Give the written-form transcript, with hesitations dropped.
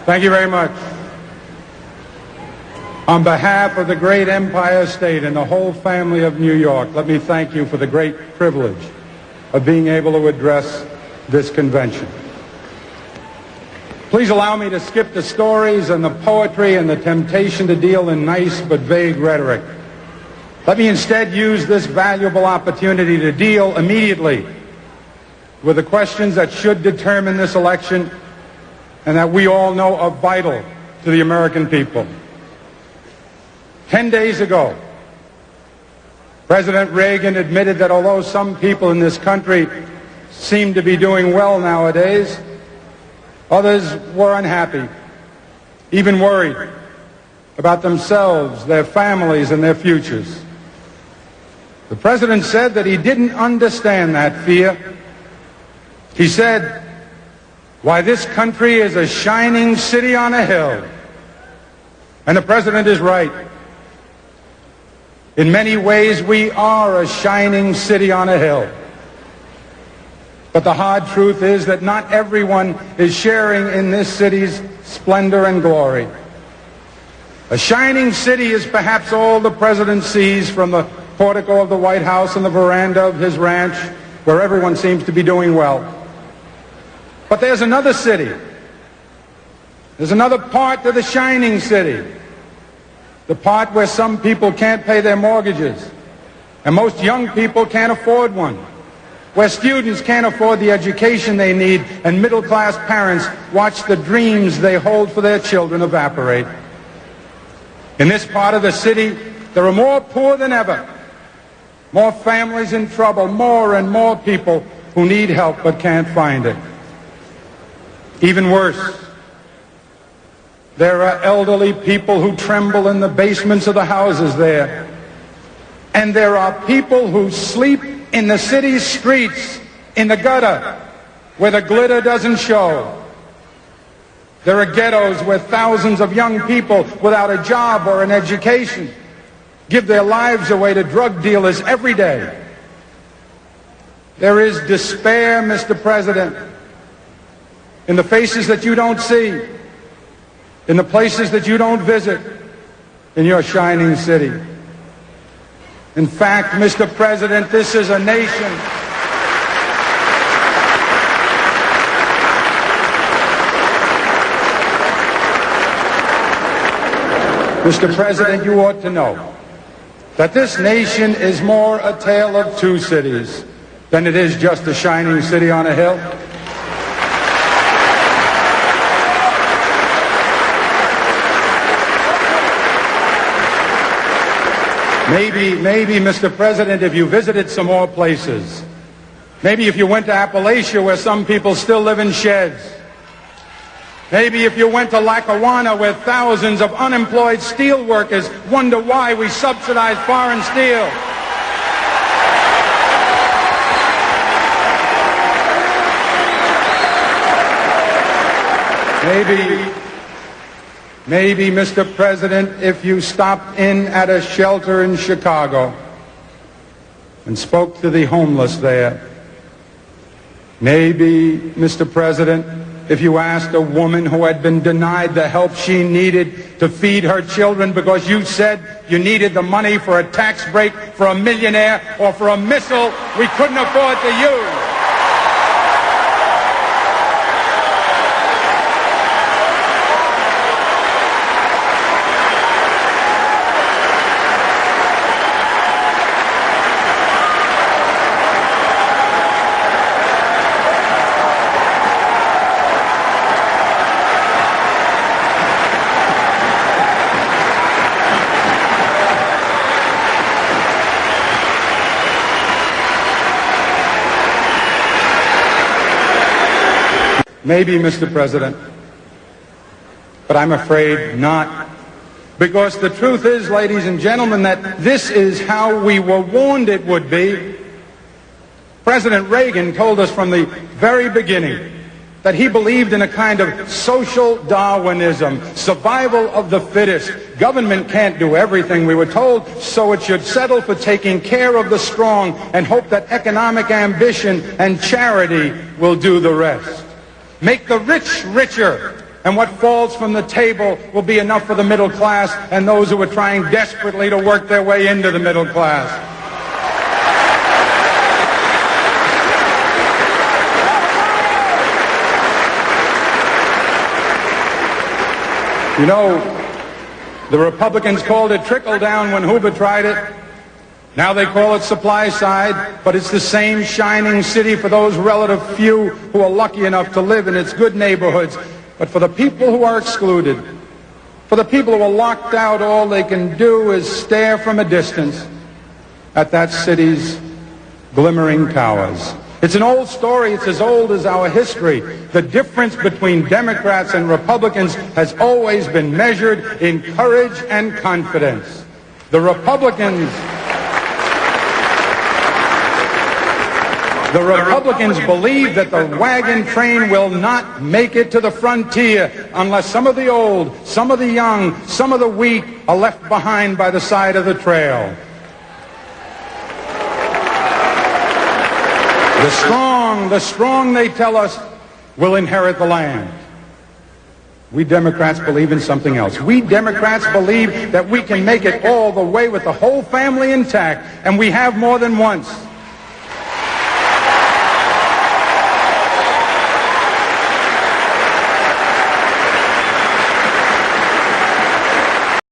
Thank you very much. On behalf of the great Empire State and the whole family of New York, let me thank you for the great privilege of being able to address this convention. Please allow me to skip the stories and the poetry and the temptation to deal in nice but vague rhetoric. Let me instead use this valuable opportunity to deal immediately with the questions that should determine this election and that we all know are vital to the American people. 10 days ago, President Reagan admitted that although some people in this country seem to be doing well nowadays, others were unhappy, even worried about themselves, their families, and their futures. The president said that he didn't understand that fear. He said, "Why, this country is a shining city on a hill." And the president is right. In many ways, we are a shining city on a hill. But the hard truth is that not everyone is sharing in this city's splendor and glory. A shining city is perhaps all the president sees from the portico of the White House and the veranda of his ranch, where everyone seems to be doing well. But there's another city. There's another part to the shining city. The part where some people can't pay their mortgages, and most young people can't afford one. Where students can't afford the education they need, and middle-class parents watch the dreams they hold for their children evaporate. In this part of the city, there are more poor than ever, more families in trouble, more and more people who need help but can't find it. Even worse, there are elderly people who tremble in the basements of the houses there. And there are people who sleep in the city's streets, in the gutter, where the glitter doesn't show. There are ghettos where thousands of young people without a job or an education give their lives away to drug dealers every day. There is despair, Mr. President, in the faces that you don't see, in the places that you don't visit, in your shining city. In fact, Mr. President, this is a nation Mr. President, you ought to know that this nation is more a tale of two cities than it is just a shining city on a hill. Maybe, Mr. President, if you visited some more places, maybe if you went to Appalachia where some people still live in sheds, maybe if you went to Lackawanna where thousands of unemployed steel workers wonder why we subsidize foreign steel. Maybe, Mr. President, if you stopped in at a shelter in Chicago and spoke to the homeless there. Maybe, Mr. President, if you asked a woman who had been denied the help she needed to feed her children because you said you needed the money for a tax break for a millionaire or for a missile we couldn't afford to use. Maybe, Mr. President, but I'm afraid not. Because the truth is, ladies and gentlemen, that this is how we were warned it would be. President Reagan told us from the very beginning that he believed in a kind of social Darwinism, survival of the fittest. Government can't do everything, we were told, so it should settle for taking care of the strong and hope that economic ambition and charity will do the rest. Make the rich richer And what falls from the table will be enough for the middle class and those who are trying desperately to work their way into the middle class. You know, the Republicans called it trickle-down when Hoover tried it. Now they call it supply side, but it's the same shining city for those relative few who are lucky enough to live in its good neighborhoods. But for the people who are excluded, for the people who are locked out, all they can do is stare from a distance at that city's glimmering towers. It's an old story. It's as old as our history. The difference between Democrats and Republicans has always been measured in courage and confidence. The Republicans believe that the wagon train will not make it to the frontier unless some of the old, some of the young, some of the weak are left behind by the side of the trail. The strong, they tell us, will inherit the land. We Democrats believe in something else. We Democrats believe that we can make it all the way with the whole family intact, and we have more than once.